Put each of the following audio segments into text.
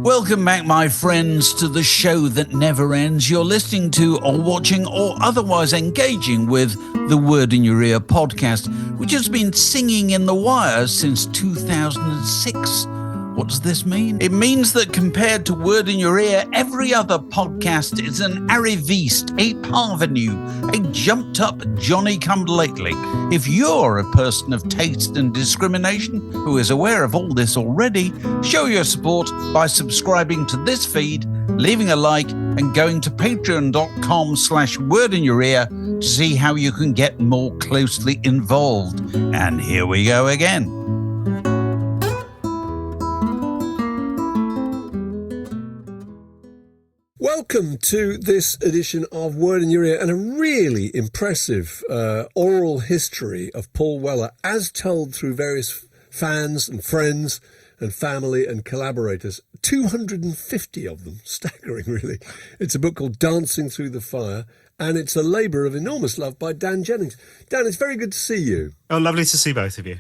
Welcome back, my friends, to the show that never ends. You're listening to or watching or otherwise engaging with the Word in Your Ear podcast, which has been singing in the wires since 2006. What does this mean? It means that compared to Word in Your Ear, every other podcast is an arriviste, a parvenu, a jumped-up Johnny-come-lately. If you're a person of taste and discrimination who is aware of all this already, show your support by subscribing to this feed, leaving a like, and going to patreon.com/wordinyourear to see how you can get more closely involved. And here we go again. Welcome to this edition of Word in Your Ear and a really impressive oral history of Paul Weller as told through various fans and friends and family and collaborators. 250 of them. Staggering, really. It's a book called Dancing Through the Fire, and it's a labour of enormous love by Dan Jennings. Dan, it's very good to see you. Oh, lovely to see both of you.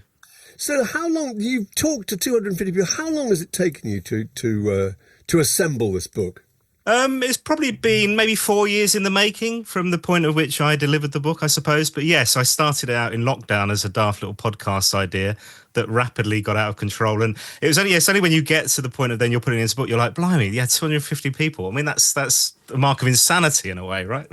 So how long, you've talked to 250 people, how long has it taken you to assemble this book? It's probably been maybe 4 years in the making from the point at which I delivered the book, I suppose. But yes, I started out in lockdown as a daft little podcast idea that rapidly got out of control. And it's only when you get to the point of then you're putting it into a book, you're like, blimey, yeah, 250 people. I mean, that's a mark of insanity in a way, right?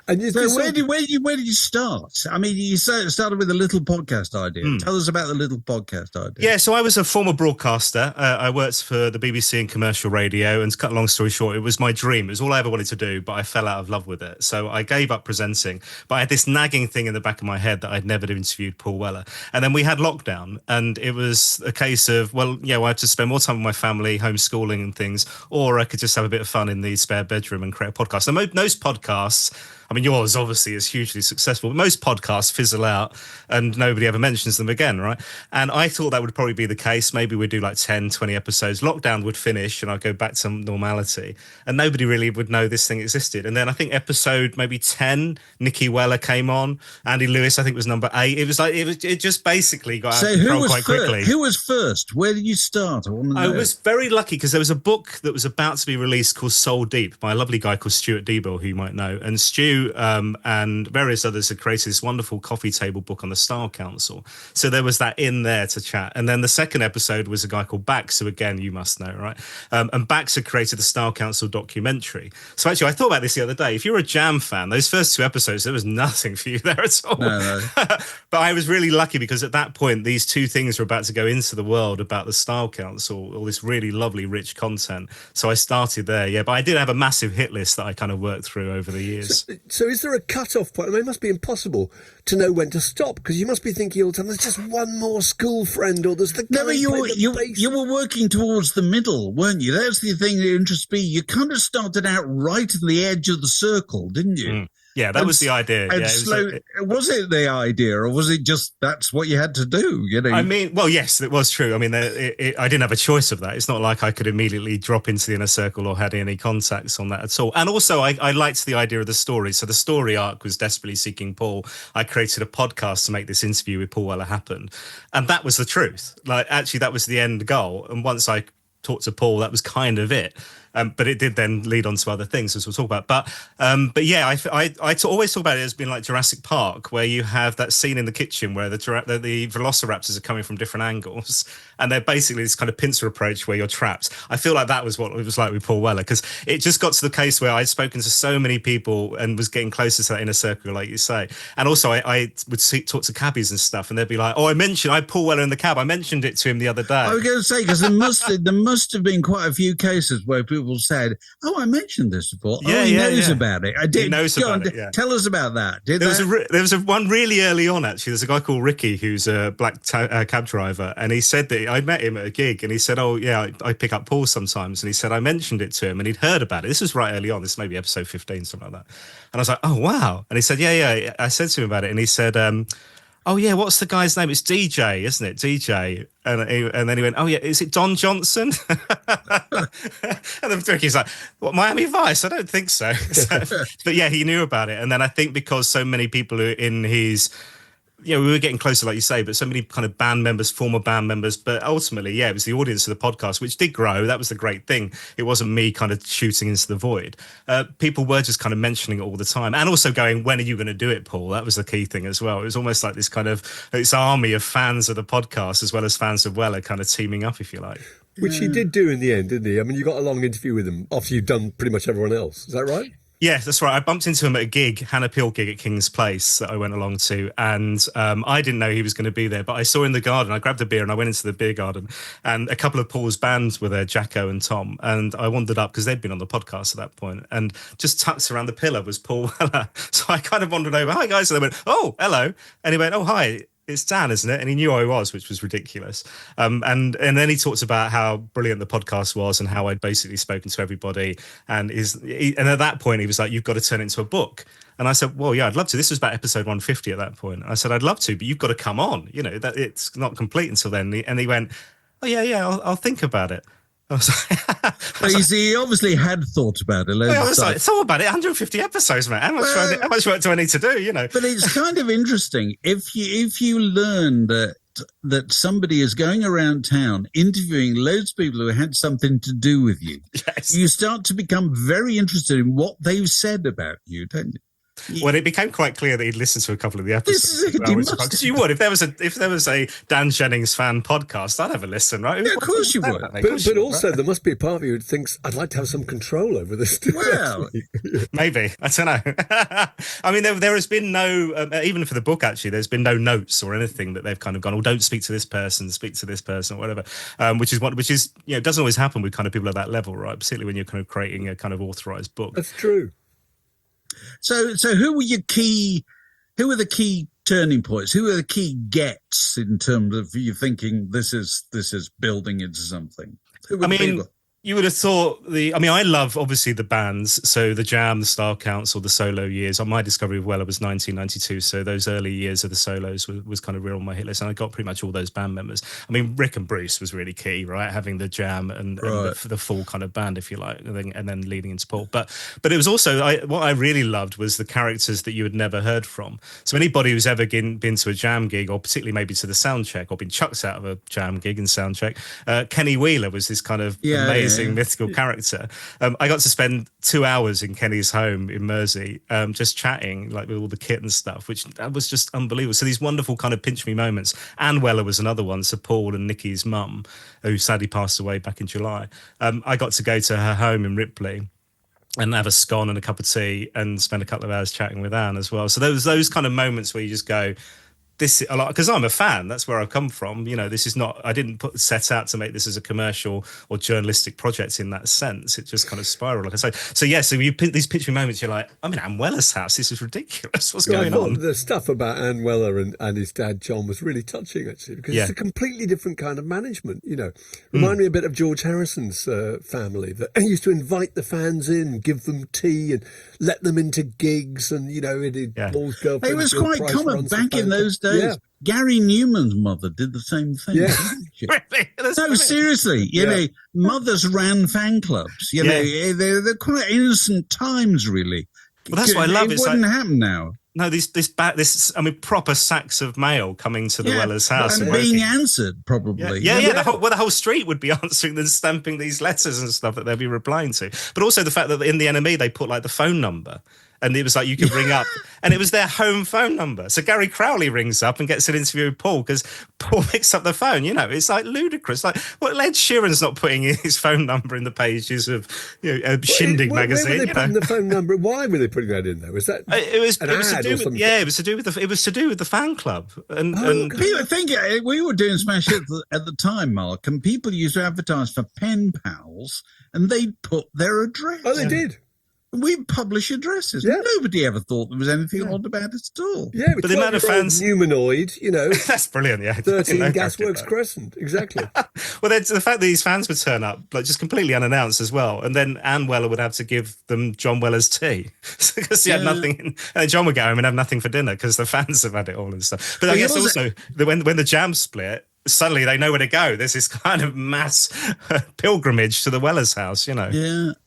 And so where did you start? I mean, you started with a little podcast idea. Tell us about the little podcast idea. Yeah, so I was a former broadcaster. I worked for the BBC and commercial radio, and to cut a long story short, it was my dream. It was all I ever wanted to do, but I fell out of love with it. So I gave up presenting, but I had this nagging thing in the back of my head that I'd never interviewed Paul Weller. And then we had lockdown, and it was a case of, well, yeah, I had to spend more time with my family, homeschooling and things, or I could just have a bit of fun in the spare bedroom and create a podcast. And most podcasts, I mean, yours obviously is hugely successful, but most podcasts fizzle out and nobody ever mentions them again, right? And I thought that would probably be the case. Maybe we'd do like 10, 20 episodes. Lockdown would finish and I'd go back to normality and nobody really would know this thing existed. And then I think episode maybe 10, Nikki Weller came on. Andy Lewis, I think, was number 8. It was like, it just basically got out of control quite quickly. Who was first? Where did you start? I was very lucky because there was a book that was about to be released called Soul Deep by a lovely guy called Stuart Deeble, who you might know. And Stu and various others had created this wonderful coffee table book on the Style Council. So there was that in there to chat. And then the second episode was a guy called Bax, who again, you must know, right? And Bax had created the Style Council documentary. So actually, I thought about this the other day. If you're a Jam fan, those first 2 episodes, there was nothing for you there at all. No. But I was really lucky because at that point, these 2 things were about to go into the world about the Style Council, all this really lovely, rich content. So I started there, yeah. But I did have a massive hit list that I kind of worked through over the years. So is there a cut-off point? I mean, it must be impossible to know when to stop because you must be thinking all the time, there's just one more school friend or there's the guy you were working towards the middle, weren't you? That's the thing that interests me. You kind of started out right at the edge of the circle, didn't you? Yeah, that was the idea. Yeah, was it the idea, or was it just that's what you had to do? You know. I mean, well, yes, it was true. I mean, I didn't have a choice of that. It's not like I could immediately drop into the inner circle or had any contacts on that at all. And also, I liked the idea of the story. So the story arc was desperately seeking Paul. I created a podcast to make this interview with Paul Weller happen, and that was the truth. Like, actually, that was the end goal. And once I talked to Paul, that was kind of it. But it did then lead on to other things, as we'll talk about. But yeah, I always talk about it as being like Jurassic Park, where you have that scene in the kitchen where the velociraptors are coming from different angles, and they're basically this kind of pincer approach where you're trapped. I feel like that was what it was like with Paul Weller, because it just got to the case where I'd spoken to so many people and was getting closer to that inner circle, like you say. And also, I would talk to cabbies and stuff, and they'd be like, "Oh, I had Paul Weller in the cab. I mentioned it to him the other day." I was going to say, because there must have been quite a few cases where people said, "Oh, I mentioned this before." He knows about it. He knows about it. Yeah. Tell us about that. There was one really early on. Actually, there's a guy called Ricky who's a black cab driver, and he said that I met him at a gig, and he said, "Oh yeah, I pick up Paul sometimes," and he said I mentioned it to him, and he'd heard about it. This was right early on. This is maybe episode 15, something like that. And I was like, "Oh wow!" And he said, "Yeah." I said to him about it, and he said, "Oh yeah, what's the guy's name? It's DJ, isn't it? DJ." And then he went, "Oh yeah, is it Don Johnson?" And then Ricky's like, "What, Miami Vice? I don't think so." But yeah, he knew about it. And then I think because so many people are in his we were getting closer, like you say, but so many kind of band members, former band members. But ultimately, it was the audience of the podcast, which did grow. That was the great thing. It wasn't me kind of shooting into the void. People were just kind of mentioning it all the time. And also going, when are you going to do it, Paul? That was the key thing as well. It was almost like this army of fans of the podcast, as well as fans of Weller, kind of teaming up, if you like. Which he did do in the end, didn't he? I mean, you got a long interview with him after you'd done pretty much everyone else. Is that right? Yeah, that's right. I bumped into him at a gig, Hannah Peel gig at King's Place that I went along to. And I didn't know he was going to be there, but I saw in the garden, I grabbed a beer and I went into the beer garden, and a couple of Paul's bands were there, Jacko and Tom. And I wandered up because they'd been on the podcast at that point, and just tucked around the pillar was Paul Weller. So I kind of wandered over, hi guys. And they went, oh, hello. And he went, oh, hi. It's Dan, isn't it? And he knew who I was, which was ridiculous. And then he talked about how brilliant the podcast was and how I'd basically spoken to everybody. And at that point, he was like, you've got to turn it into a book. And I said, well, yeah, I'd love to. This was about episode 150 at that point. I said, I'd love to, but you've got to come on. That it's not complete until then. And he went, oh, yeah, I'll think about it. I was like, he obviously had thought about it. I was like, thought about it. 150 episodes, man. How much work do I need to do? But it's kind of interesting if you learn that somebody is going around town interviewing loads of people who had something to do with you. Yes. You start to become very interested in what they've said about you, don't you? Well, it became quite clear that he'd listened to a couple of the episodes. Because you would, if there was a Dan Jennings fan podcast, I'd have a listen, right? Yeah, of course you would. But also, there must be a part of you who thinks, I'd like to have some control over this. Well, maybe. I don't know. I mean, there has been no, even for the book, actually, there's been no notes or anything that they've kind of gone, oh, don't speak to this person, speak to this person, or whatever. Which is it doesn't always happen with kind of people at that level, right? Particularly when you're kind of creating a kind of authorized book. That's true. So who were the key turning points? Who are the key gets in terms of you thinking this is building into something? You would have thought I love obviously the bands. So the Jam, the Star Council, the solo years. My discovery of Weller was 1992. So those early years of the solos was kind of real on my hit list. And I got pretty much all those band members. I mean, Rick and Bruce was really key, right? Having the Jam and the full kind of band, if you like, and then leading into Paul. But it was also, what I really loved was the characters that you had never heard from. So anybody who's ever been to a Jam gig, or particularly maybe to the Soundcheck, or been chucked out of a Jam gig in Soundcheck, Kenny Wheeler was this kind of amazing mythical character. I got to spend 2 hours in Kenny's home in Mersey, just chatting like with all the kit and stuff, which was just unbelievable. So these wonderful kind of pinch me moments. Anne Weller was another one. So Paul and Nikki's mum, who sadly passed away back in July. I got to go to her home in Ripley and have a scone and a cup of tea and spend a couple of hours chatting with Anne as well. So there was those kind of moments where you just go, this a lot, because I'm a fan. That's where I've come from. This is not. I didn't set out to make this as a commercial or journalistic project in that sense. It just kind of spiraled, like I say. So yeah. So you these pinch me moments. You're like, I'm in Anne Weller's house. This is ridiculous. What's going on? The stuff about Anne Weller and his dad John was really touching, actually, because it's a completely different kind of management. Remind me a bit of George Harrison's family that used to invite the fans in, give them tea, and let them into gigs, and Paul's girlfriend. It was quite common back in those days. Yeah. Gary Newman's mother did the same thing. Yeah. No, seriously. Mothers ran fan clubs. They're quite innocent times, really. Well, that's what I love. It wouldn't happen now. No, proper sacks of mail coming to the Weller's house and being answered, probably. The whole street would be answering and stamping these letters and stuff that they'd be replying to. But also the fact that in the NME they put like the phone number. And it was like you could ring up, and it was their home phone number. So Gary Crowley rings up and gets an interview with Paul because Paul picks up the phone. It's like ludicrous. Like, what? Ed Sheeran's not putting his phone number in the pages of Shindig magazine. Where were they putting the phone number? Why were they putting that in there? Was that it was an ad or something? It was to do with the fan club. And people think we were doing Smash Hit at the time, Mark, and people used to advertise for pen pals, and they'd put their address. Oh, they did. We publish addresses. Yeah. Nobody ever thought there was anything odd about it at all. Yeah, but the amount of fans, humanoid, that's brilliant. Yeah, 13 Gasworks Crescent, exactly. Well, the fact that these fans would turn up like just completely unannounced as well, and then Anne Weller would have to give them John Weller's tea because he had nothing, and John would go home and have nothing for dinner because the fans have had it all and stuff. But I guess also when the Jam split. suddenly they know where to go. There's this kind of mass pilgrimage to the Weller's house, you know.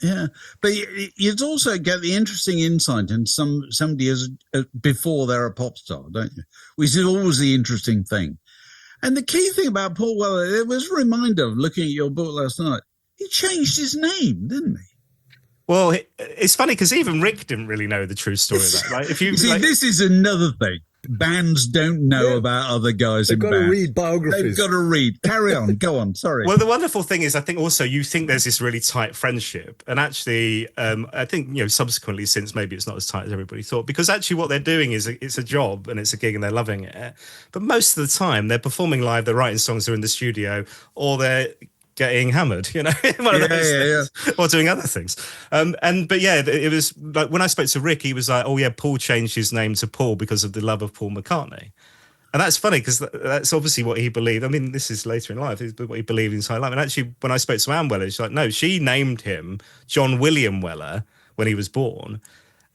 Yeah. But you'd also get the interesting insight in somebody as before they're a pop star, don't you? Which is always the interesting thing. And the key thing about Paul Weller, it was a reminder of looking at your book last night. He changed his name, didn't he? Well, it's funny because even Rick didn't really know the true story of that. Right? If you see, this is another thing. Bands don't know about other guys in bands. They've got to read biographies. They've got to read. Carry on. Go on. Sorry. Well, the wonderful thing is, I think also you think there's this really tight friendship. And actually, I think, subsequently since maybe it's not as tight as everybody thought, because actually what they're doing is it's a job and it's a gig and they're loving it. But most of the time they're performing live, they're writing songs, they're in the studio, or they're getting hammered, one of those things, or doing other things. It was like when I spoke to Rick, he was like, "Oh yeah, Paul changed his name to Paul because of the love of Paul McCartney," and that's funny because that's obviously what he believed. I mean, this is later in life, what he believed in his entire life. And actually, when I spoke to Anne Weller, she's like, "No, she named him John William Weller when he was born."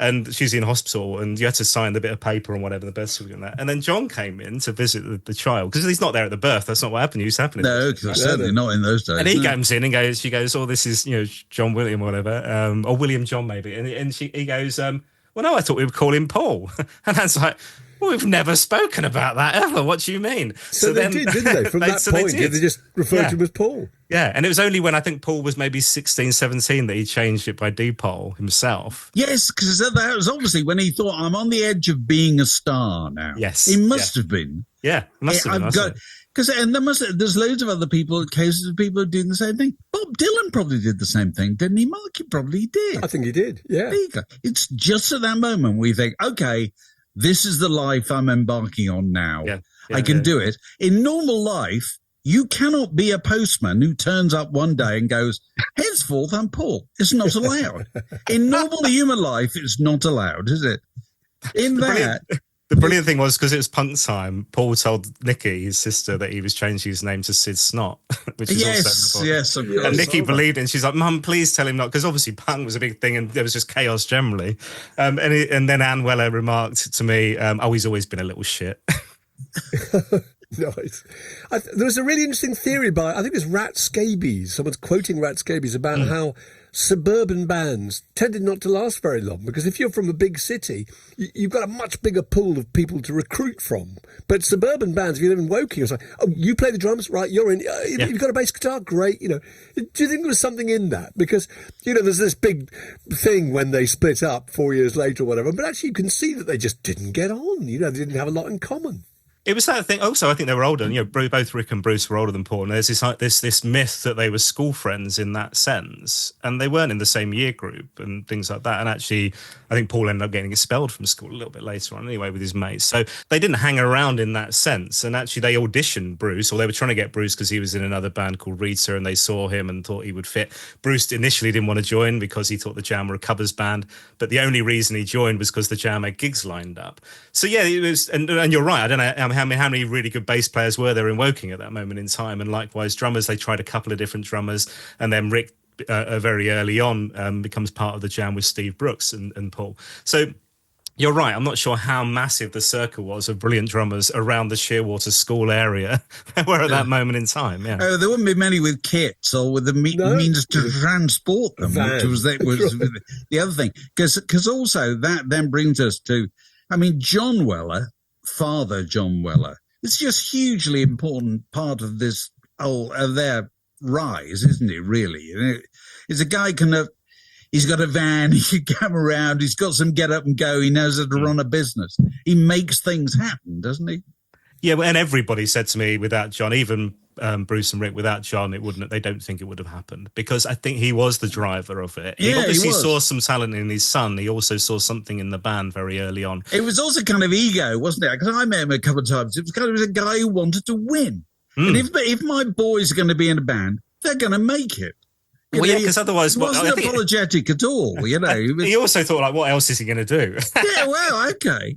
And she's in hospital, and you had to sign the bit of paper and whatever, the birth certificate and that. And then John came in to visit the child because he's not there at the birth. That's not what happened. He was happening. No, because certainly not in those days. And he comes in and she goes, "Oh, this is John William or whatever, or William John maybe." And he goes, "Well, no, I thought we would call him Paul." And that's like, "Well, we've never spoken about that ever. What do you mean?" So they did, didn't they? From that point, they just referred to him as Paul. Yeah, and it was only when I think Paul was maybe 16, 17 that he changed it by Depol himself. Yes, because that was obviously when he thought, "I'm on the edge of being a star now." Yes. He must have been. Yeah, must have been. There's loads of other cases of people doing the same thing. Bob Dylan probably did the same thing, didn't he, Mark? He probably did. I think he did, yeah. There you go. It's just at that moment where you think, okay, this is the life I'm embarking on now. Yeah, I can do it. In normal life, you cannot be a postman who turns up one day and goes, "Henceforth, I'm Paul." It's not allowed. In normal human life, it's not allowed, is it? The brilliant thing was, because it was punk time, Paul told Nikki, his sister, that he was changing his name to Sid Snot, which is also yes, of course. And Nikki believed it, and she's like, "Mum, please tell him not," because obviously punk was a big thing and there was just chaos generally. And then Anne Weller remarked to me, "Oh, he's always been a little shit." Nice. There was a really interesting theory by, I think it's Rat Scabies. Someone's quoting Rat Scabies about how suburban bands tended not to last very long, because if you're from a big city, you've got a much bigger pool of people to recruit from. But suburban bands, if you live in Woking, it's like, "Oh, you play the drums, right? You're in. You've got a bass guitar, great." Do you think there was something in that? Because there's this big thing when they split up 4 years later or whatever. But actually, you can see that they just didn't get on. They didn't have a lot in common. It was that thing. Also, I think they were older. Both Rick and Bruce were older than Paul. And there's this myth that they were school friends in that sense, and they weren't in the same year group and things like that. And actually, I think Paul ended up getting expelled from school a little bit later on, anyway, with his mates. So they didn't hang around in that sense. And actually, they auditioned Bruce, or they were trying to get Bruce because he was in another band called Rita, and they saw him and thought he would fit. Bruce initially didn't want to join because he thought the Jam were a covers band, but the only reason he joined was because the Jam had gigs lined up. So yeah, it was, and you're right. I don't know how many really good bass players were there in Woking at that moment in time, and likewise drummers. They tried a couple of different drummers, and then Rick very early on becomes part of the Jam with Steve Brooks and Paul. So you're right. I'm not sure how massive the circle was of brilliant drummers around the Shearwater School area there were at that moment in time. Yeah. Oh, there wouldn't be many with kits or with the means to transport them, which was the other thing. Because also that then brings us to, John Weller, Father John Weller. It's just hugely important part of this of their rise, isn't it? Really, it's a guy he's got a van, he can come around, he's got some get up and go, he knows how to run a business. He makes things happen, doesn't he? Yeah, and everybody said to me, without John, even Bruce and Rick, without John, they don't think it would have happened, because I think he was the driver of it. He obviously saw some talent in his son. He also saw something in the band very early on. It was also kind of ego, wasn't it? Because I met him a couple of times. It was kind of a guy who wanted to win. And if my boys are going to be in a band, they're going to make it. Because otherwise, he wasn't apologetic at all. He also thought, what else is he going to do? Yeah, well, okay.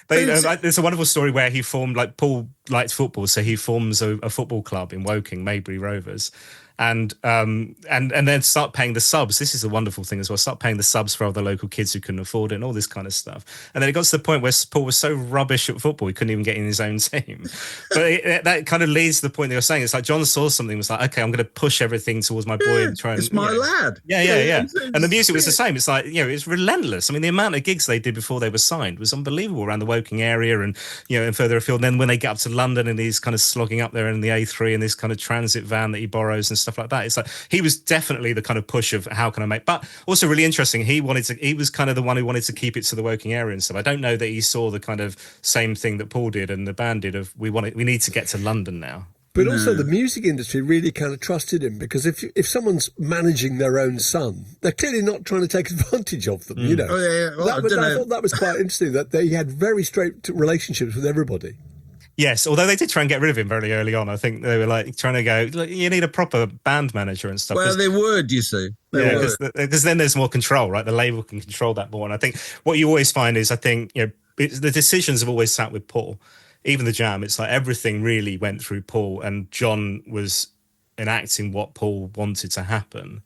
There's a wonderful story where he formed, Paul liked football, so he forms a football club in Woking, Maybury Rovers. And then start paying the subs. This is a wonderful thing as well. Start paying the subs for other local kids who couldn't afford it and all this kind of stuff. And then it got to the point where Paul was so rubbish at football, he couldn't even get in his own team. But that kind of leads to the point that you're saying. It's like John saw something, was like, okay, I'm going to push everything towards my boy and try and... It's my lad. Yeah. And the music was the same. It's like, it's relentless. I mean, the amount of gigs they did before they were signed was unbelievable around the Woking area and, and further afield. And then when they get up to London and he's kind of slogging up there in the A3 in this kind of transit van that he borrows and stuff like that. It's like he was definitely the kind of push of how can I make, but also really interesting. He was kind of the one who wanted to keep it to the Woking area and stuff. I don't know that he saw the kind of same thing that Paul did and the band did of we need to get to London now. But also the music industry really kind of trusted him, because if someone's managing their own son, they're clearly not trying to take advantage of them, you know. Oh, yeah. Well, I thought that was quite interesting, that he had very straight relationships with everybody. Yes, although they did try and get rid of him very early on. I think they were like trying to go, you need a proper band manager and stuff. Well, they would, you see. Because then there's more control, right? The label can control that more. And I think what you always find is, the decisions have always sat with Paul. Even the Jam, it's like everything really went through Paul, and John was enacting what Paul wanted to happen,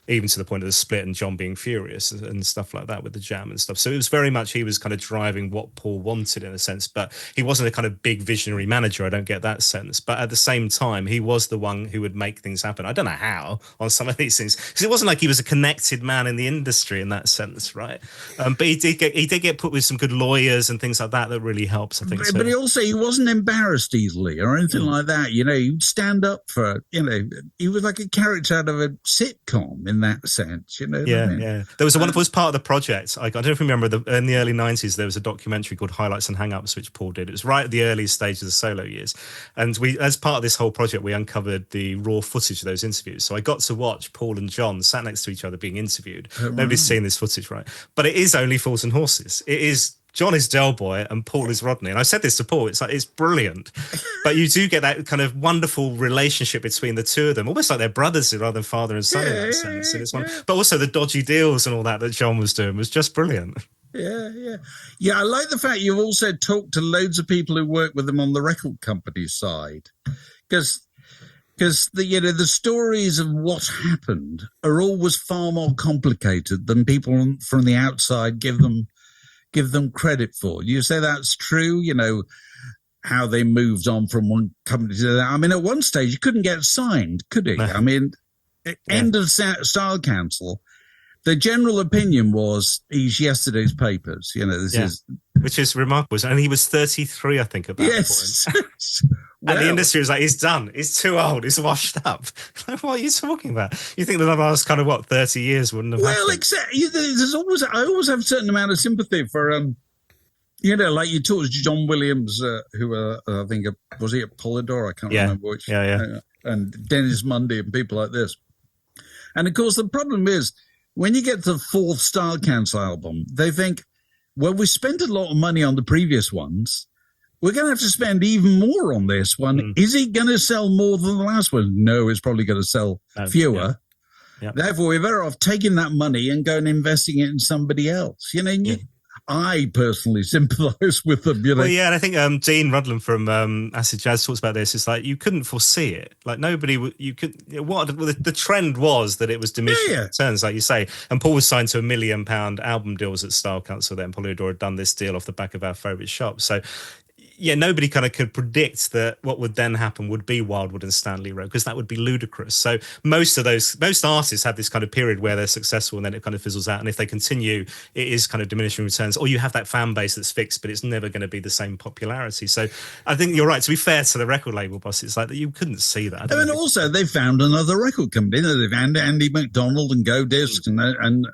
even to the point of the split and John being furious and stuff like that with the Jam and stuff. So it was very much, he was kind of driving what Paul wanted in a sense, but he wasn't a kind of big visionary manager. I don't get that sense. But at the same time, he was the one who would make things happen. I don't know how on some of these things, because it wasn't like he was a connected man in the industry in that sense, right? But he did get put with some good lawyers and things like that really helps, I think. But he wasn't embarrassed easily or anything like that. He'd stand up for, he was like a character out of a sitcom in that sense, Yeah. There was a wonderful, as part of the project, I don't know if you remember, in the early 90s, there was a documentary called Highlights and Hang-Ups, which Paul did. It was right at the earliest stage of the solo years. And we, as part of this whole project, we uncovered the raw footage of those interviews. So I got to watch Paul and John sat next to each other being interviewed. Nobody's seen this footage, right? But it is only Fools and Horses. It is John is Del Boy and Paul is Rodney. And I said this to Paul, it's brilliant. But you do get that kind of wonderful relationship between the two of them, almost like they're brothers rather than father and son in that sense. And it's But also the dodgy deals and all that John was doing was just brilliant. Yeah, I like the fact you've also talked to loads of people who work with them on the record company side. Because the stories of what happened are always far more complicated than people from the outside give them credit for. You say that's true, how they moved on from one company to the other. I mean, at one stage, you couldn't get signed, could he? I mean, end of Style Council, the general opinion was he's yesterday's papers. Which is remarkable. And he was 33, I think, at that point. And the industry was like, he's done. He's too old. He's washed up. Like, what are you talking about? You think that the last 30 years wouldn't have happened? Well, except I always have a certain amount of sympathy for, like you talked to John Williams, who I think, was he at Polydor? I can't remember which. And Dennis Mundy and people like this. And of course, the problem is, when you get to the fourth Style Council album, they think, well, we spent a lot of money on the previous ones. We're going to have to spend even more on this one. Is it going to sell more than the last one? No, it's probably going to sell fewer. Yeah. Therefore, we're better off taking that money and going and investing it in somebody else. I personally sympathise with them. Well, yeah, and I think Dean Rudland from Acid Jazz talks about this. It's like you couldn't foresee it. Like nobody, the trend was that it was diminishing returns, like you say. And Paul was signed to £1 million album deals at Style Council. Then Polydor had done this deal off the back of Our Favourite Shop. So. Yeah, nobody kind of could predict that what would then happen would be Wildwood and Stanley Road, because that would be ludicrous. So most artists have this kind of period where they're successful and then it kind of fizzles out. And if they continue, it is kind of diminishing returns, or you have that fan base that's fixed, but it's never going to be the same popularity. So I think you're right. To be fair to the record label boss, it's like that you couldn't see that. And also they found another record company. They found Andy McDonald and Go Disc and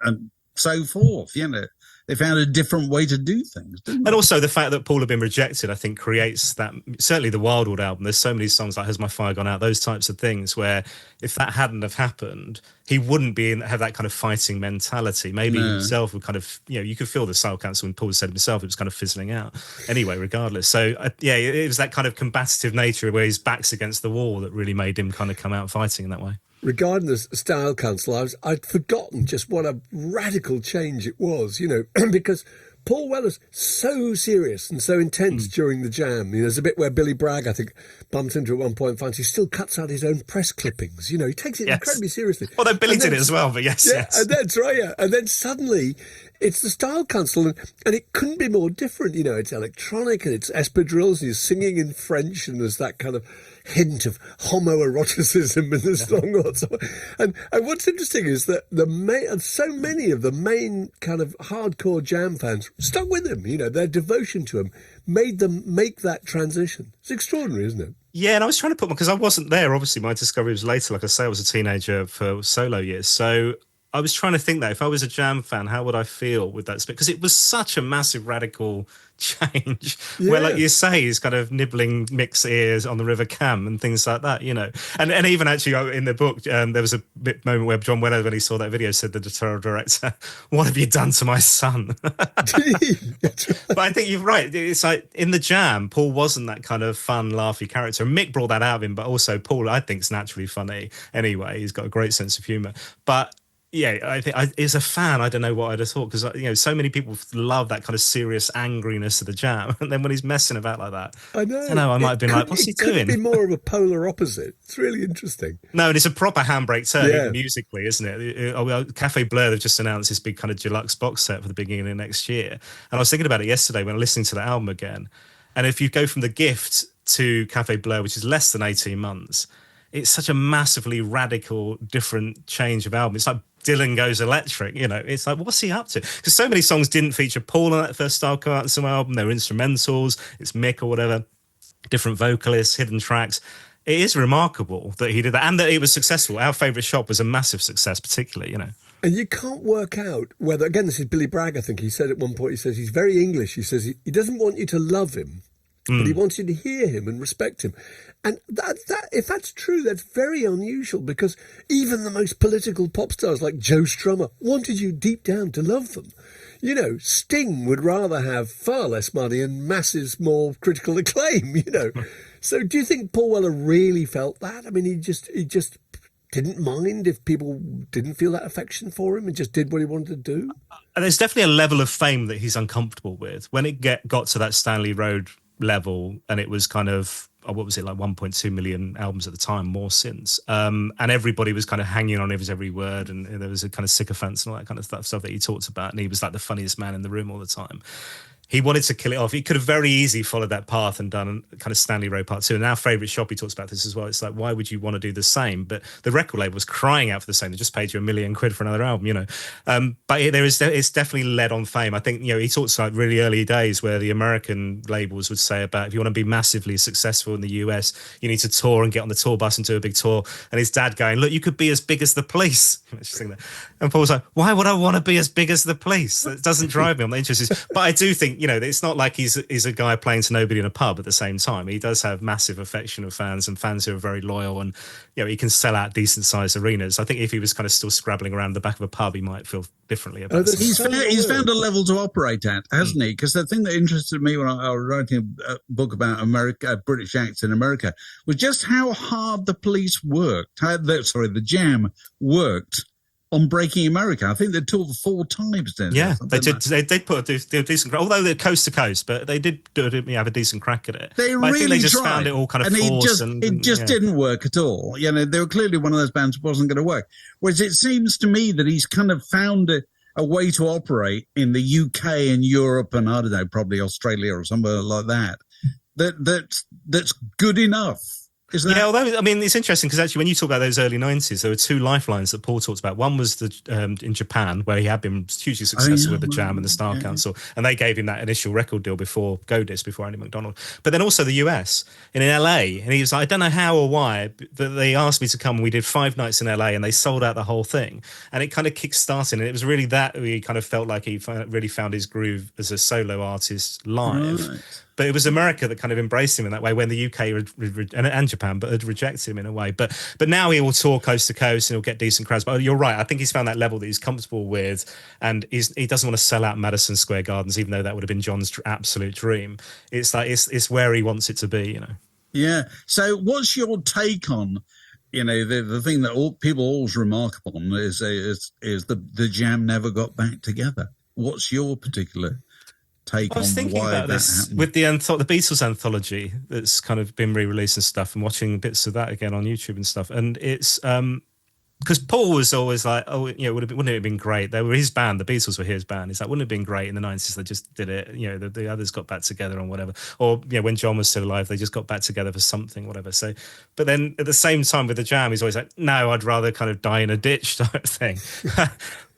so forth, They found a different way to do things, didn't they? And also the fact that Paul had been rejected, I think, creates that. Certainly the Wildwood album, there's so many songs like Has My Fire Gone Out, those types of things where if that hadn't have happened, he wouldn't have that kind of fighting mentality. Maybe himself would kind of, you could feel the Style Council, when Paul said himself, it was kind of fizzling out anyway, regardless. So, it was that kind of combative nature where his back's against the wall that really made him kind of come out fighting in that way. Regarding the Style Council, I'd forgotten just what a radical change it was, because Paul Weller's so serious and so intense during the jam. You know, there's a bit where Billy Bragg, I think, bumps into at one point and finds he still cuts out his own press clippings. You know, he takes it incredibly seriously. Although Billy did it as well, but yes. And that's right, yeah. And then suddenly it's the Style Council, and it couldn't be more different. You know, it's electronic and it's espadrilles, and he's singing in French, and there's that kind of hint of homoeroticism in the song. And what's interesting is that so many of the main kind of hardcore jam fans stuck with him. You know, their devotion to him made them make that transition. It's extraordinary, isn't it? Yeah, and I was trying to put because I wasn't there. Obviously, my discovery was later. Like I say, I was a teenager for solo years, so I was trying to think that if I was a jam fan, how would I feel with that? Because it was such a massive radical change where, like you say, he's kind of nibbling Mick's ears on the River Cam and things like that, you know. And even actually in the book, there was a moment where John Weller, when he saw that video, said to the editorial director, "What have you done to my son?" But I think you're right. It's like in the jam, Paul wasn't that kind of fun, laughy character. Mick brought that out of him, but also Paul, I think, is naturally funny anyway. He's got a great sense of humour. But yeah, I think as a fan, I don't know what I'd have thought, because you know, so many people love that kind of serious angriness of the jam, and then when he's messing about like that, I know, I might have been like, "What's he doing?" It could be more of a polar opposite. It's really interesting. No, and it's a proper handbrake turn musically, isn't it? Cafe Blur have just announced this big kind of deluxe box set for the beginning of next year, and I was thinking about it yesterday when listening to the album again. And if you go from The Gift to Cafe Blur, which is less than 18 months, it's such a massively radical, different change of album. It's like Dylan Goes Electric, you know. It's like, what's he up to? Because so many songs didn't feature Paul on that first Style Council album. They were instrumentals. It's Mick or whatever, different vocalists, hidden tracks. It is remarkable that he did that and that it was successful. Our Favourite Shop was a massive success, particularly, you know. And you can't work out whether, again, this is Billy Bragg, I think he said at one point, he says he's very English. He says he doesn't want you to love him, but he wants you to hear him and respect him. And that if that's true, that's very unusual, because even the most political pop stars like Joe Strummer wanted you deep down to love them. You know, Sting would rather have far less money and masses more critical acclaim, you know. So do you think Paul Weller really felt that? I mean, he just didn't mind if people didn't feel that affection for him and just did what he wanted to do? And there's definitely a level of fame that he's uncomfortable with. When it got to that Stanley Road level, and it was kind of, what was it, like 1.2 million albums at the time, more since, and everybody was kind of hanging on his every word, and there was a kind of sycophants and all that kind of stuff that he talked about, and he was like the funniest man in the room all the time. He wanted to kill it off. He could have very easily followed that path and done kind of Stanley Road Part 2. And Our Favourite Shop, he talks about this as well. It's like, why would you want to do the same? But the record label was crying out for the same. They just paid you £1 million for another album, you know. But it's definitely led on fame. I think, you know, he talks like really early days where the American labels would say about, if you want to be massively successful in the US, you need to tour and get on the tour bus and do a big tour. And his dad going, look, you could be as big as the Police. And Paul's like, why would I want to be as big as the Police? That doesn't drive me. I'm not interested. But I do think, you know, it's not like he's a guy playing to nobody in a pub at the same time. He does have massive affection of fans, and fans who are very loyal, and you know, he can sell out decent sized arenas. I think if he was kind of still scrabbling around the back of a pub, he might feel differently about it. He's found a level to operate at, hasn't he? Because the thing that interested me when I was writing a book about British acts in America was just how hard the Police worked, the Jam worked on Breaking America. I think they toured 4 times then. Yeah, they did. They did put a decent, although they're coast to coast, but they did have a decent crack at it. They but really I think they just tried. found it all kind of forced. It just didn't work at all. You know, they were clearly one of those bands that wasn't going to work. Whereas it seems to me that he's kind of found a way to operate in the UK and Europe and, I don't know, probably Australia or somewhere like that. That's good enough. Yeah, although, I mean, it's interesting because actually when you talk about those early 90s, there were 2 lifelines that Paul talked about. One was in Japan, where he had been hugely successful with the Jam and the Style Council, and they gave him that initial record deal before Godis, before Andy McDonald. But then also the US, in LA, and he was like, I don't know how or why, but they asked me to come, and we did 5 nights in LA, and they sold out the whole thing. And it kind of kick-started, and it was really that he kind of felt like he really found his groove as a solo artist live. Right. But it was America that kind of embraced him in that way, when the UK and Japan, but had rejected him in a way. But now he will tour coast to coast and he'll get decent crowds. But you're right, I think he's found that level that he's comfortable with, and he doesn't want to sell out Madison Square Gardens, even though that would have been John's absolute dream. It's like it's where he wants it to be, you know. Yeah. So, what's your take on, you know, the thing that people always remark upon is the Jam never got back together? What's your particular take I was on thinking why about that this happened. with the Beatles anthology that's kind of been re-released and stuff, and watching bits of that again on YouTube and stuff. And it's because Paul was always like, oh, wouldn't it have been great? They were his band, the Beatles were his band. It's like, wouldn't it have been great in the 90s? They just did it, the others got back together and whatever. Or, when John was still alive, they just got back together for something, whatever. So, but then at the same time with the Jam, he's always like, no, I'd rather kind of die in a ditch type thing.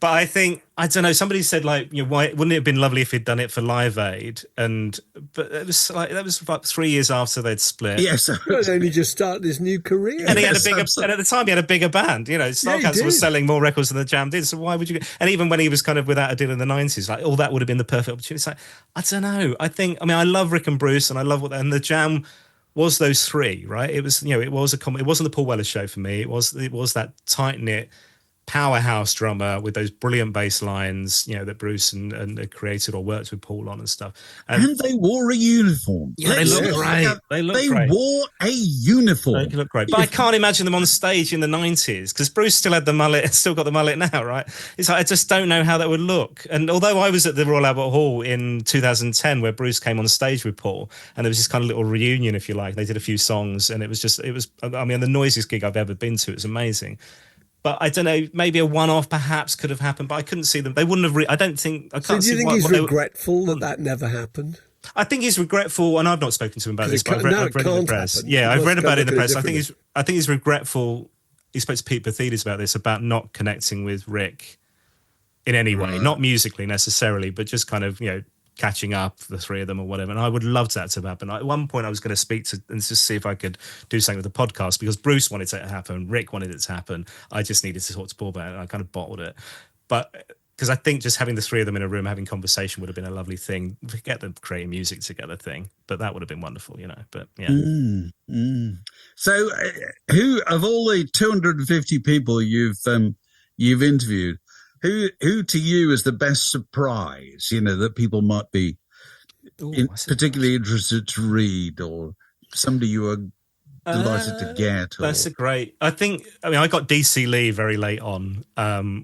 But I think, I don't know, somebody said like, why wouldn't it have been lovely if he'd done it for Live Aid? But it was like, that was like 3 years after they'd split. Yes. Well, then he just started his new career. And he had and at the time he had a bigger band, Star Council was selling more records than the Jam did. So why would you and even when he was kind of without a deal in the 90s, like, that would have been the perfect opportunity. It's like, I don't know. I love Rick and Bruce and I love and the Jam was those three, right? It was, it wasn't the Paul Weller show for me. It was that tight-knit powerhouse drummer with those brilliant bass lines, that Bruce and created or worked with Paul on and stuff. And they wore a uniform. Yeah, they look great. They wore a uniform. They look great. But I can't imagine them on stage in the 90s because Bruce still had the mullet, still got the mullet now, right? It's like, I just don't know how that would look. And although I was at the Royal Albert Hall in 2010 where Bruce came on stage with Paul and there was this kind of little reunion, if you like. They did a few songs and it was the noisiest gig I've ever been to. It was amazing. But I don't know, maybe a one-off perhaps could have happened, but I couldn't see them. They wouldn't have. I don't think. I can't So do you see think he's regretful that never happened? I think he's regretful, and I've not spoken to him about this. But I've read it in the press. Happen. Yeah, I've read about it in the press. I think he's regretful. He spoke to Pete Bethidis about this, about not connecting with Rick in any way, not musically necessarily, but just kind of catching up, the three of them or whatever. And I would love that to happen. At one point I was going to speak to and just see if I could do something with the podcast because Bruce wanted it to happen, Rick wanted it to happen. I just needed to talk to Paul about it and I kind of bottled it. But because I think just having the three of them in a room having conversation would have been a lovely thing. Forget the creating music together thing, but that would have been wonderful, But yeah. So who of all the 250 people you've interviewed, who to you is the best surprise, that people might be particularly interested to read, or somebody you are delighted to get? That's a great. I got DC Lee very late on,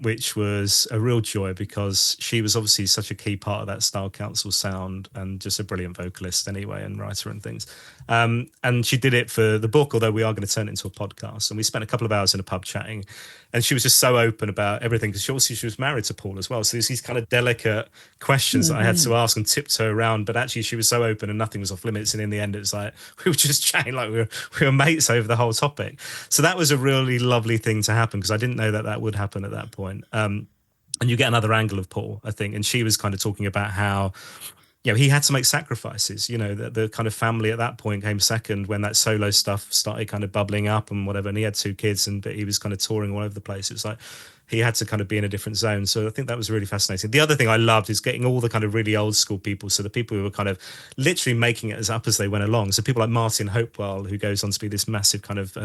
which was a real joy because she was obviously such a key part of that Style Council sound and just a brilliant vocalist anyway and writer and things. And she did it for the book, although we are going to turn it into a podcast. And we spent a couple of hours in a pub chatting. And she was just so open about everything because she was married to Paul as well. So there's these kind of delicate questions that I had to ask and tiptoe around. But actually, she was so open and nothing was off limits. And in the end, it was like we were just chatting like we were mates over the whole topic. So that was a really lovely thing to happen because I didn't know that would happen at that point. And you get another angle of Paul, I think. And she was kind of talking about how he had to make sacrifices, the kind of family at that point came second when that solo stuff started kind of bubbling up and whatever. And he had 2 kids but he was kind of touring all over the place. It was like, he had to kind of be in a different zone. So I think that was really fascinating. The other thing I loved is getting all the kind of really old school people. So the people who were kind of literally making it up as they went along. So people like Martin Hopewell, who goes on to be this massive kind of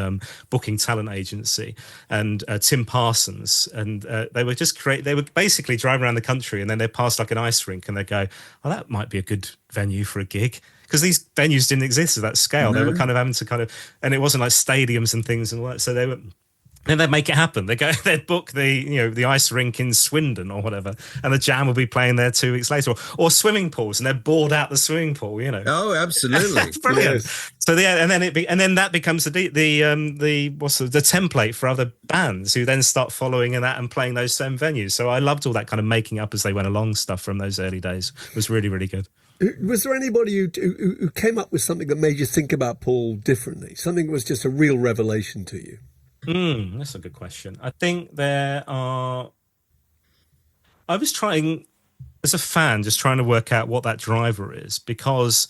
booking talent agency, and Tim Parsons. And they were they were basically driving around the country and then they passed like an ice rink and they go, oh, that might be a good venue for a gig. Because these venues didn't exist at that scale. They were kind of having to and it wasn't like stadiums and things and all that. So they were... And they'd make it happen. They'd book the ice rink in Swindon or whatever, and the Jam will be playing there 2 weeks later, or swimming pools, and they'd board out the swimming pool. Oh, absolutely, brilliant. Yes. So and then that becomes the template for other bands who then start following in that and playing those same venues. So I loved all that kind of making up as they went along stuff from those early days. It was really, really good. Was there anybody who came up with something that made you think about Paul differently? Something that was just a real revelation to you? That's a good question. I think I was trying, as a fan, just trying to work out what that driver is because,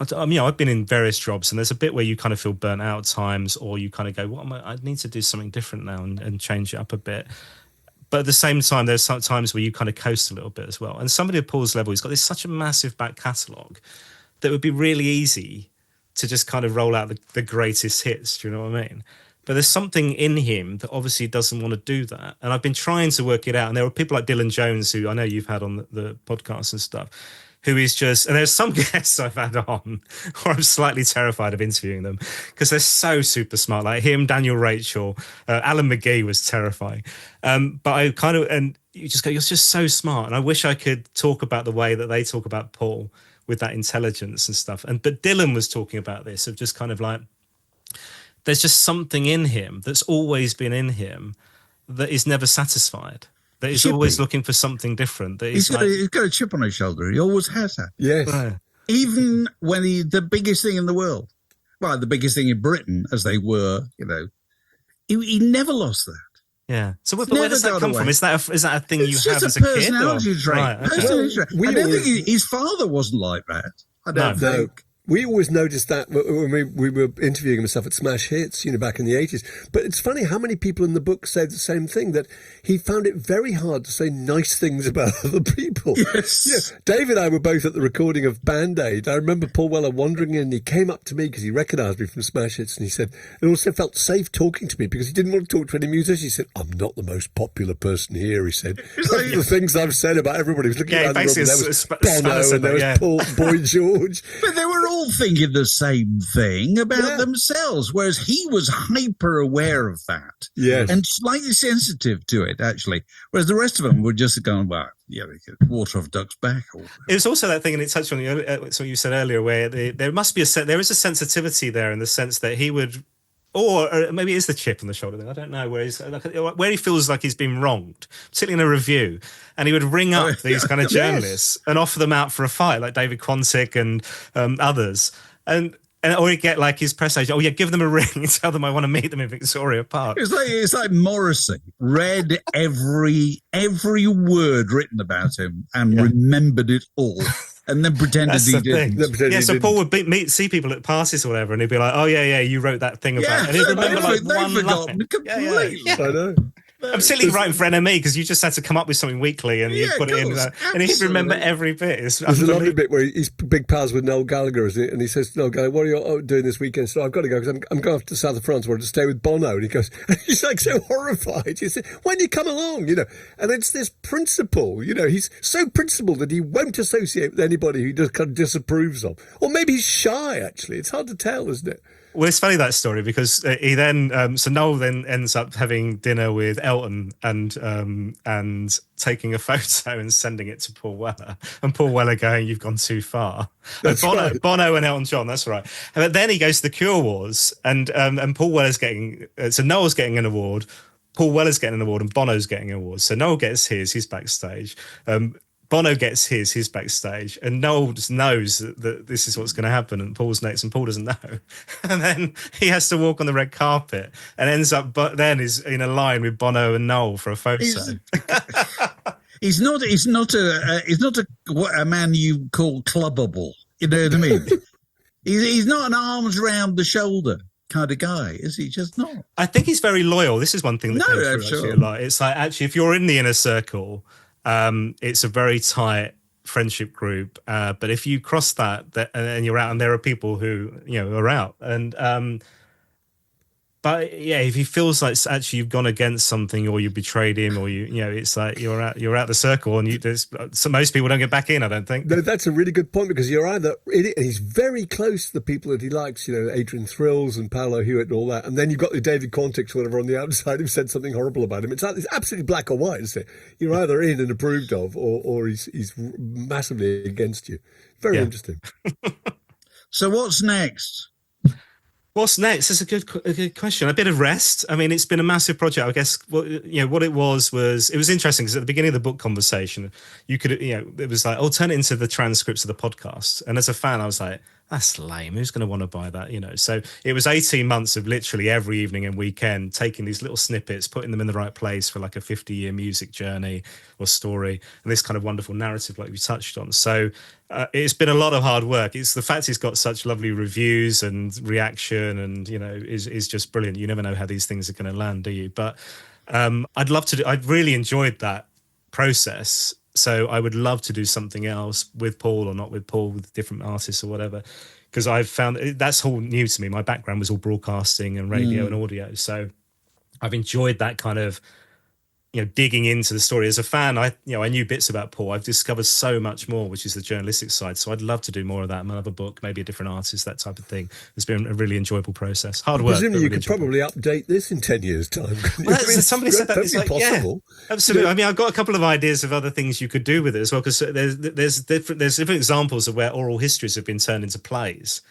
I've been in various jobs and there's a bit where you kind of feel burnt out at times or you kind of go, I need to do something different now and change it up a bit. But at the same time, there's some times where you kind of coast a little bit as well. And somebody at Paul's level, he's got such a massive back catalogue that would be really easy to just kind of roll out the greatest hits. Do you know what I mean? But there's something in him that obviously doesn't want to do that. And I've been trying to work it out. And there are people like Dylan Jones, who I know you've had on the podcast and stuff, who is just, and there's some guests I've had on where I'm slightly terrified of interviewing them because they're so super smart. Like him, Daniel Rachel, Alan McGee was terrifying. But I kind of, and you just go, you're just so smart. And I wish I could talk about the way that they talk about Paul with that intelligence and stuff. But Dylan was talking about this of just kind of like, there's just something in him that's always been in him that is never satisfied. That he's always looking for something different. That he's got a chip on his shoulder. He always has that. Yes. Right. Even when the biggest thing in the world, well, the biggest thing in Britain, as they were, he never lost that. Yeah. So where does that come from? Is that a thing you have as a kid? Personality trait. Right, okay. I don't think his father wasn't like that. I don't think. We always noticed that when we were interviewing himself at Smash Hits, back in the 80s. But it's funny how many people in the book say the same thing, that he found it very hard to say nice things about other people. Yes. Dave and I were both at the recording of Band-Aid. I remember Paul Weller wandering in, he came up to me because he recognised me from Smash Hits, and he said, it also felt safe talking to me because he didn't want to talk to any musicians. He said, I'm not the most popular person here, he said. The things I've said about everybody. He was looking around the room, there was Bono and there was Paul Boy George. But they were all thinking the same thing about themselves, whereas he was hyper aware of that, and slightly sensitive to it, actually. Whereas the rest of them were just going, well, water off duck's back. It was also that thing, and it touched on what you said earlier, where there is a sensitivity there in the sense that he would. Or maybe it is the chip on the shoulder thing. I don't know, where he feels like he's been wronged, particularly in a review. And he would ring up these kind of journalists and offer them out for a fight, like David Quantick and others. Or he'd get like his press agent, give them a ring and tell them I want to meet them in Victoria Park. It's like Morrissey read every word written about him and remembered it all. And then pretended he didn't. So Paul would see people at parties or whatever, and he'd be like, "Oh yeah, you wrote that thing about," and he'd remember like one line. Completely. I know. I'm silly writing for NME because you just had to come up with something weekly and you put it in, and he'd remember every bit. There's a lovely bit where he's big pals with Noel Gallagher, and he says, "Noel Gallagher, what are you doing this weekend?" So I've got to go because I'm going off to south of France where to stay with Bono. And he goes, and he's like so horrified. He says, "When you come along, And it's this principle, he's so principled that he won't associate with anybody who just kind of disapproves of, or maybe he's shy. Actually, it's hard to tell, isn't it? Well, it's funny, that story, because he then so Noel then ends up having dinner with Elton and taking a photo and sending it to Paul Weller, and Paul Weller going, "You've gone too far." Bono and Elton John, that's right. But then he goes to the Cure Wars, and Paul Weller's getting so Noel's getting an award, Paul Weller's getting an award, and Bono's getting an award. So Noel gets he's backstage. Bono gets his backstage, and Noel just knows that this is what's going to happen, and Paul's next, and Paul doesn't know. And then he has to walk on the red carpet and ends up, but then is in a line with Bono and Noel for a photo. He's not a man you call clubbable. You know what I mean? he's not an arms round the shoulder kind of guy, is he? Just not. I think he's very loyal. This is one thing that comes through a lot. It's like, actually, if you're in the inner circle, it's a very tight friendship group. But if you cross that and you're out, and there are people who, are out, and but if he feels like actually you've gone against something, or you betrayed him, or it's like you're out the circle, and so most people don't get back in, I don't think. No, that's a really good point, because you're either he's very close to the people that he likes, Adrian Thrills and Paolo Hewitt and all that, and then you've got the David Quanticks or whatever on the outside who said something horrible about him. It's absolutely black or white, isn't it? You're either in and approved of, or he's massively against you. Very interesting. So what's next? What's next? That's a good question. A bit of rest. I mean, it's been a massive project. I guess what it was it was interesting, because at the beginning of the book conversation, you could, it was like, turn it into the transcripts of the podcast. And as a fan, I was like, that's lame. Who's going to want to buy that? So it was 18 months of literally every evening and weekend taking these little snippets, putting them in the right place for like a 50-year music journey or story, and this kind of wonderful narrative like we touched on. So it's been a lot of hard work. It's the fact it's got such lovely reviews and reaction, and is just brilliant. You never know how these things are going to land, do you? But I'd really enjoyed that process. So I would love to do something else with Paul, or not with Paul, with different artists or whatever, because I've found that's all new to me. My background was all broadcasting and radio and audio. So I've enjoyed that kind of digging into the story. As a fan, I knew bits about Paul. I've discovered so much more, which is the journalistic side. So I'd love to do more of that. Another book, maybe a different artist, that type of thing. It's been a really enjoyable process. Hard work. Presumably you really could probably update this in 10 years' time. Well, somebody said that. It's like, possible. Yeah, absolutely. I mean, I've got a couple of ideas of other things you could do with it as well, because there's different examples of where oral histories have been turned into plays.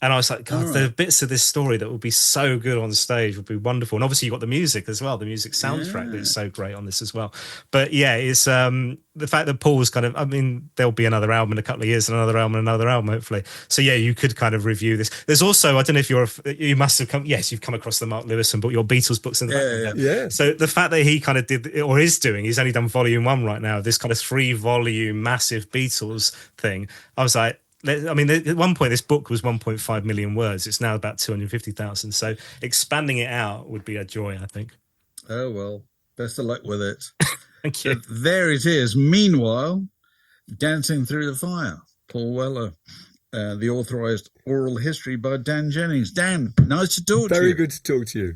And I was like, God, there are bits of this story that would be so good on stage, would be wonderful. And obviously you've got the music as well, the music soundtrack that is so great on this as well. But yeah, it's the fact that Paul's kind of, I mean, there'll be another album in a couple of years, and another album, hopefully. So yeah, you could kind of review this. There's also, I don't know if you must have come, yes, you've come across the Mark Lewison book, your Beatles books in the background. Yeah. So the fact that he kind of did, or is doing, he's only done volume 1 right now, this kind of 3-volume massive Beatles thing. I was like, I mean, at one point, this book was 1.5 million words. It's now about 250,000. So expanding it out would be a joy, I think. Oh, well, best of luck with it. Thank you. There it is. Meanwhile, Dancing Through the Fire, Paul Weller, the authorised oral history by Dan Jennings. Dan, nice to talk to you. Very good to talk to you.